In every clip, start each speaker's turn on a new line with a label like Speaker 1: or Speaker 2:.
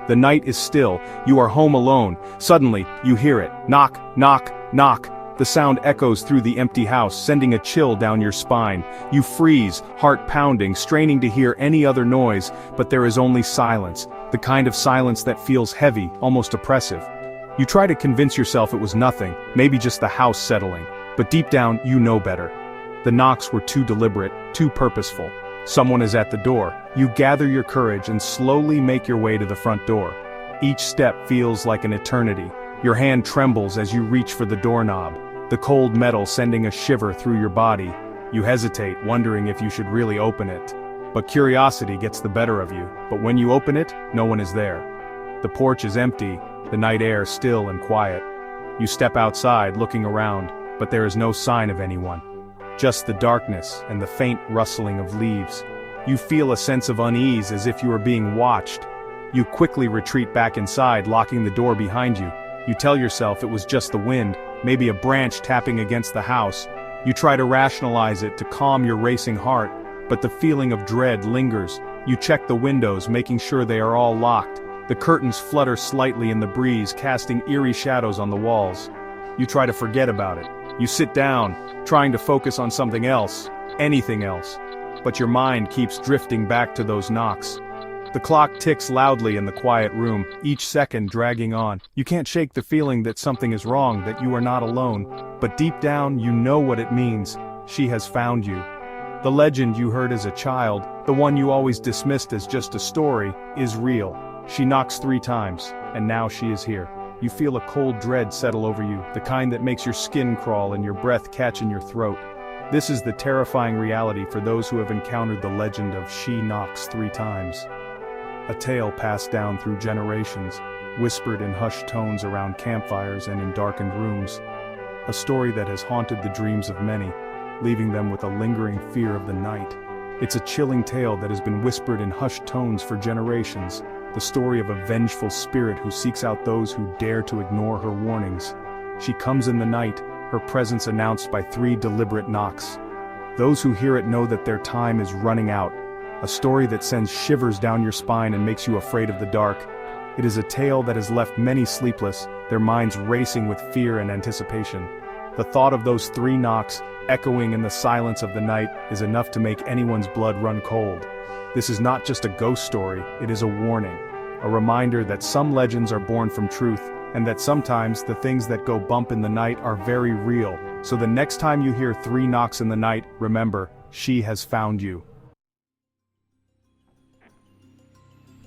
Speaker 1: The night is still, you are home alone. Suddenly, you hear it. Knock, knock, knock. The sound echoes through the empty house, sending a chill down your spine. You freeze, heart pounding, straining to hear any other noise, but there is only silence, the kind of silence that feels heavy, almost oppressive. You try to convince yourself it was nothing, maybe just the house settling, but deep down, you know better. The knocks were too deliberate, too purposeful. Someone is at the door. You gather your courage and slowly make your way to the front door. Each step feels like an eternity. Your hand trembles as you reach for the doorknob, the cold metal sending a shiver through your body. You hesitate, wondering if you should really open it. But curiosity gets the better of you. But when you open it, no one is there. The porch is empty, the night air still and quiet. You step outside, looking around, but there is no sign of anyone. Just the darkness and the faint rustling of leaves. You feel a sense of unease as if you are being watched. You quickly retreat back inside, locking the door behind you. You tell yourself it was just the wind, maybe a branch tapping against the house. You try to rationalize it to calm your racing heart, but the feeling of dread lingers. You check the windows, making sure they are all locked. The curtains flutter slightly in the breeze, casting eerie shadows on the walls. You try to forget about it. You sit down, trying to focus on something else, anything else. But your mind keeps drifting back to those knocks. The clock ticks loudly in the quiet room, each second dragging on. You can't shake the feeling that something is wrong, that you are not alone. But deep down, you know what it means. She has found you. The legend you heard as a child, the one you always dismissed as just a story, is real. She knocks 3 times, and now she is here. You feel a cold dread settle over you, the kind that makes your skin crawl and your breath catch in your throat. This is the terrifying reality for those who have encountered the legend of She Knocks 3 Times. A tale passed down through generations, whispered in hushed tones around campfires and in darkened rooms. A story that has haunted the dreams of many, leaving them with a lingering fear of the night. It's a chilling tale that has been whispered in hushed tones for generations. The story of a vengeful spirit who seeks out those who dare to ignore her warnings. She comes in the night, her presence announced by 3 deliberate knocks. Those who hear it know that their time is running out. A story that sends shivers down your spine and makes you afraid of the dark. It is a tale that has left many sleepless, their minds racing with fear and anticipation. The thought of those 3 knocks, echoing in the silence of the night, is enough to make anyone's blood run cold. This is not just a ghost story, it is a warning. A reminder that some legends are born from truth, and that sometimes the things that go bump in the night are very real. So the next time you hear 3 knocks in the night, remember, she has found you.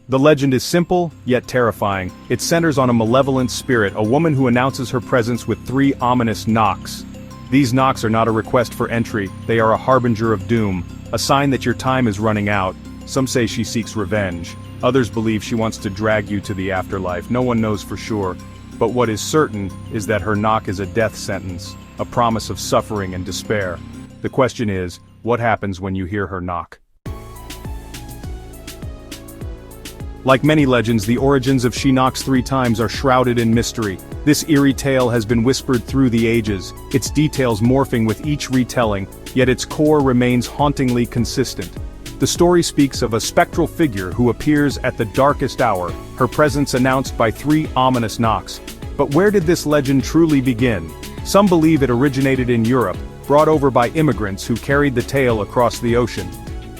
Speaker 1: The legend is simple, yet terrifying. It centers on a malevolent spirit, a woman who announces her presence with 3 ominous knocks. These knocks are not a request for entry, they are a harbinger of doom, a sign that your time is running out. Some say she seeks revenge. Others believe she wants to drag you to the afterlife. No one knows for sure. But what is certain is that her knock is a death sentence, a promise of suffering and despair. The question is, what happens when you hear her knock? Like many legends, the origins of She Knocks 3 Times are shrouded in mystery. This eerie tale has been whispered through the ages, its details morphing with each retelling, yet its core remains hauntingly consistent. The story speaks of a spectral figure who appears at the darkest hour, her presence announced by 3 ominous knocks. But where did this legend truly begin? Some believe it originated in Europe, brought over by immigrants who carried the tale across the ocean.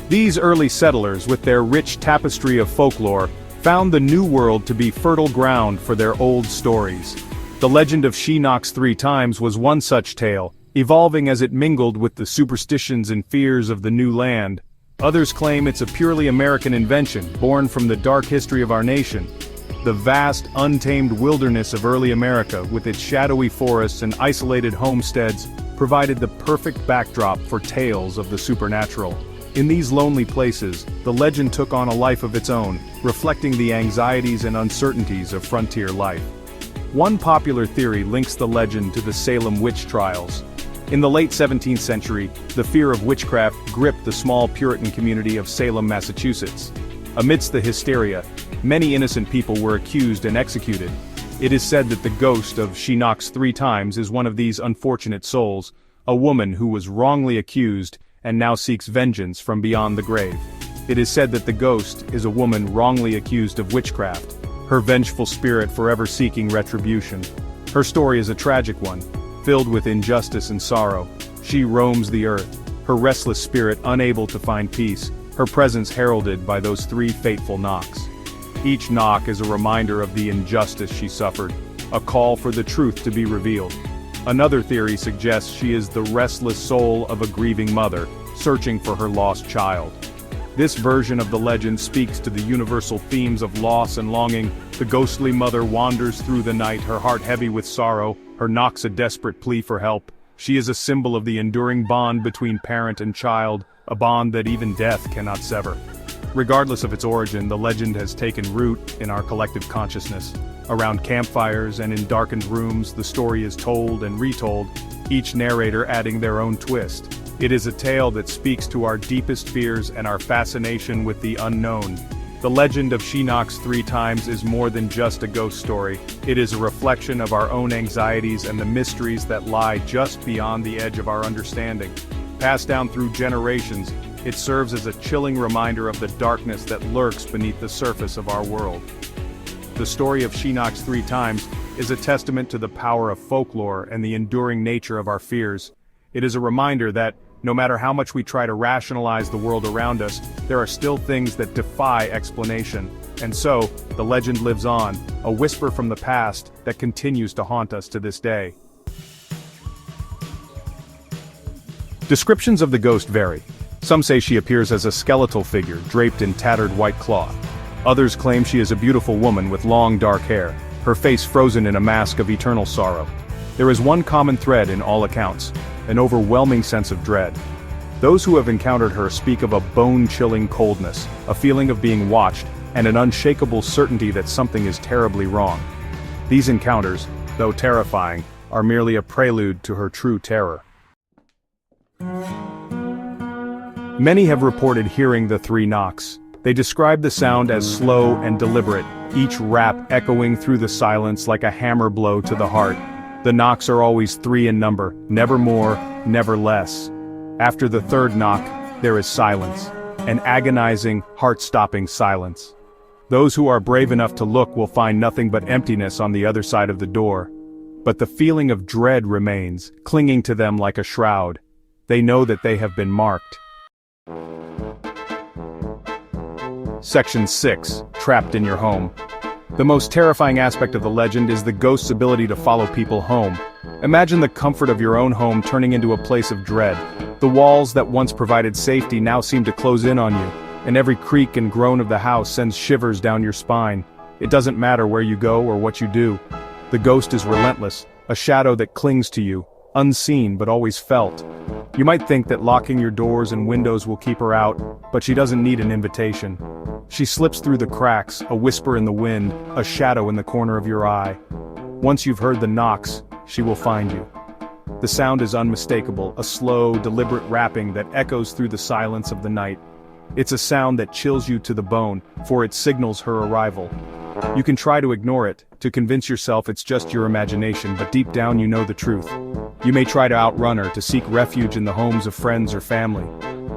Speaker 1: These early settlers, with their rich tapestry of folklore, found the New World to be fertile ground for their old stories. The legend of She Knocks 3 Times was one such tale, evolving as it mingled with the superstitions and fears of the new land. Others claim it's a purely American invention, born from the dark history of our nation. The vast, untamed wilderness of early America, with its shadowy forests and isolated homesteads, provided the perfect backdrop for tales of the supernatural. In these lonely places, the legend took on a life of its own, reflecting the anxieties and uncertainties of frontier life. One popular theory links the legend to the Salem witch trials. In the late 17th century, the fear of witchcraft gripped the small Puritan community of Salem, Massachusetts. Amidst the hysteria, many innocent people were accused and executed. It is said that the ghost of She Knocks 3 Times is one of these unfortunate souls, a woman who was wrongly accused and now seeks vengeance from beyond the grave. It is said that the ghost is a woman wrongly accused of witchcraft, her vengeful spirit forever seeking retribution. Her story is a tragic one, filled with injustice and sorrow. She roams the earth, her restless spirit unable to find peace, her presence heralded by those 3 fateful knocks. Each knock is a reminder of the injustice she suffered, a call for the truth to be revealed. Another theory suggests she is the restless soul of a grieving mother, searching for her lost child. This version of the legend speaks to the universal themes of loss and longing. The ghostly mother wanders through the night, her heart heavy with sorrow, her knocks a desperate plea for help. She is a symbol of the enduring bond between parent and child, a bond that even death cannot sever. Regardless of its origin, the legend has taken root in our collective consciousness. Around campfires and in darkened rooms, the story is told and retold, each narrator adding their own twist. It is a tale that speaks to our deepest fears and our fascination with the unknown. The legend of She Knocks 3 Times is more than just a ghost story. It is a reflection of our own anxieties and the mysteries that lie just beyond the edge of our understanding. Passed down through generations, it serves as a chilling reminder of the darkness that lurks beneath the surface of our world. The story of She Knocks 3 Times is a testament to the power of folklore and the enduring nature of our fears. It is a reminder that, no matter how much we try to rationalize the world around us, there are still things that defy explanation. And so, the legend lives on, a whisper from the past that continues to haunt us to this day. Descriptions of the ghost vary. Some say she appears as a skeletal figure draped in tattered white cloth. Others claim she is a beautiful woman with long dark hair, her face frozen in a mask of eternal sorrow. There is one common thread in all accounts: an overwhelming sense of dread. Those who have encountered her speak of a bone-chilling coldness, a feeling of being watched, and an unshakable certainty that something is terribly wrong. These encounters, though terrifying, are merely a prelude to her true terror. Many have reported hearing the 3 knocks. They describe the sound as slow and deliberate, each rap echoing through the silence like a hammer blow to the heart. The knocks are always 3 in number, never more, never less. After the 3rd knock, there is silence, an agonizing, heart-stopping silence. Those who are brave enough to look will find nothing but emptiness on the other side of the door. But the feeling of dread remains, clinging to them like a shroud. They know that they have been marked. Section 6. Trapped in your home. The most terrifying aspect of the legend is the ghost's ability to follow people home. Imagine the comfort of your own home turning into a place of dread. The walls that once provided safety now seem to close in on you, and every creak and groan of the house sends shivers down your spine. It doesn't matter where you go or what you do. The ghost is relentless, a shadow that clings to you, unseen but always felt. You might think that locking your doors and windows will keep her out, but she doesn't need an invitation. She slips through the cracks, a whisper in the wind, a shadow in the corner of your eye. Once you've heard the knocks, she will find you. The sound is unmistakable, a slow, deliberate rapping that echoes through the silence of the night. It's a sound that chills you to the bone, for it signals her arrival. You can try to ignore it, to convince yourself it's just your imagination, but deep down you know the truth. You may try to outrun her, to seek refuge in the homes of friends or family.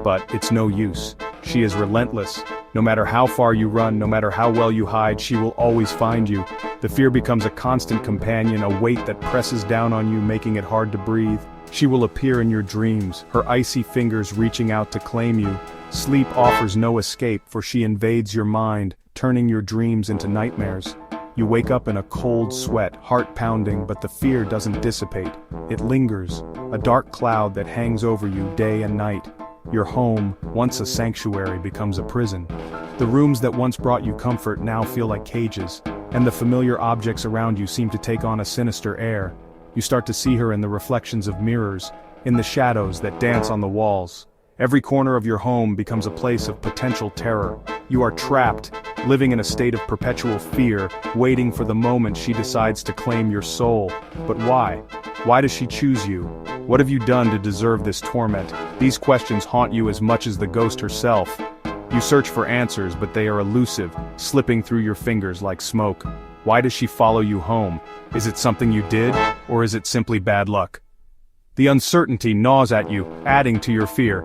Speaker 1: But it's no use. She is relentless. No matter how far you run, no matter how well you hide, she will always find you. The fear becomes a constant companion, a weight that presses down on you, making it hard to breathe. She will appear in your dreams, her icy fingers reaching out to claim you. Sleep offers no escape, for she invades your mind, turning your dreams into nightmares. You wake up in a cold sweat, heart pounding, but the fear doesn't dissipate. It lingers, a dark cloud that hangs over you day and night. Your home, once a sanctuary, becomes a prison. The rooms that once brought you comfort now feel like cages, and the familiar objects around you seem to take on a sinister air. You start to see her in the reflections of mirrors, in the shadows that dance on the walls. Every corner of your home becomes a place of potential terror. You are trapped, living in a state of perpetual fear, waiting for the moment she decides to claim your soul. But why? Why does she choose you? What have you done to deserve this torment? These questions haunt you as much as the ghost herself. You search for answers, but they are elusive, slipping through your fingers like smoke. Why does she follow you home? Is it something you did, or is it simply bad luck? The uncertainty gnaws at you, adding to your fear.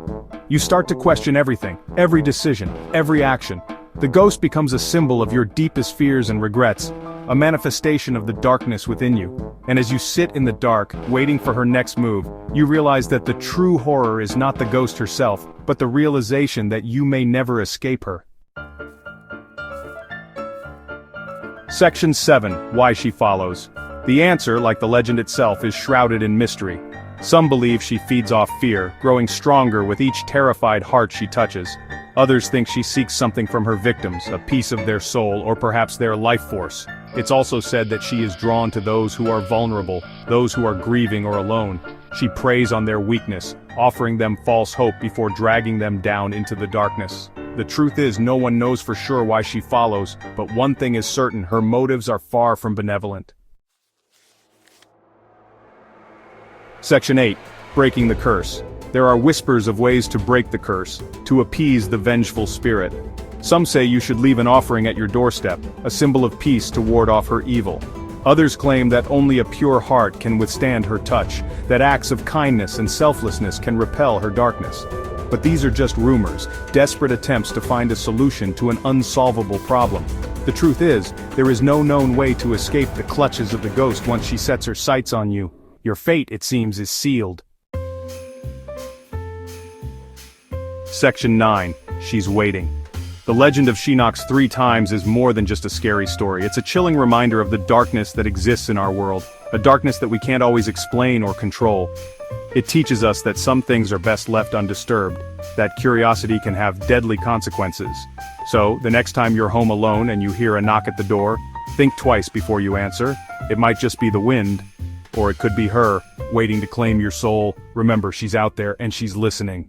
Speaker 1: You start to question everything, every decision, every action. The ghost becomes a symbol of your deepest fears and regrets, a manifestation of the darkness within you. And as you sit in the dark, waiting for her next move, you realize that the true horror is not the ghost herself, but the realization that you may never escape her. Section 7. Why she follows. The answer, like the legend itself, is shrouded in mystery. Some believe she feeds off fear, growing stronger with each terrified heart she touches. Others think she seeks something from her victims, a piece of their soul or perhaps their life force. It's also said that she is drawn to those who are vulnerable, those who are grieving or alone. She preys on their weakness, offering them false hope before dragging them down into the darkness. The truth is, no one knows for sure why she follows, but one thing is certain: her motives are far from benevolent. Section 8. Breaking the curse. There are whispers of ways to break the curse, to appease the vengeful spirit. Some say you should leave an offering at your doorstep, a symbol of peace to ward off her evil. Others claim that only a pure heart can withstand her touch, that acts of kindness and selflessness can repel her darkness. But these are just rumors, desperate attempts to find a solution to an unsolvable problem. The truth is, there is no known way to escape the clutches of the ghost once she sets her sights on you. Your fate, it seems, is sealed. Section 9. She's waiting. The legend of She Knocks 3 Times is more than just a scary story. It's a chilling reminder of the darkness that exists in our world, a darkness that we can't always explain or control. It teaches us that some things are best left undisturbed, that curiosity can have deadly consequences. So, the next time you're home alone and you hear a knock at the door, think twice before you answer. It might just be the wind, or it could be her, waiting to claim your soul. Remember, she's out there and she's listening.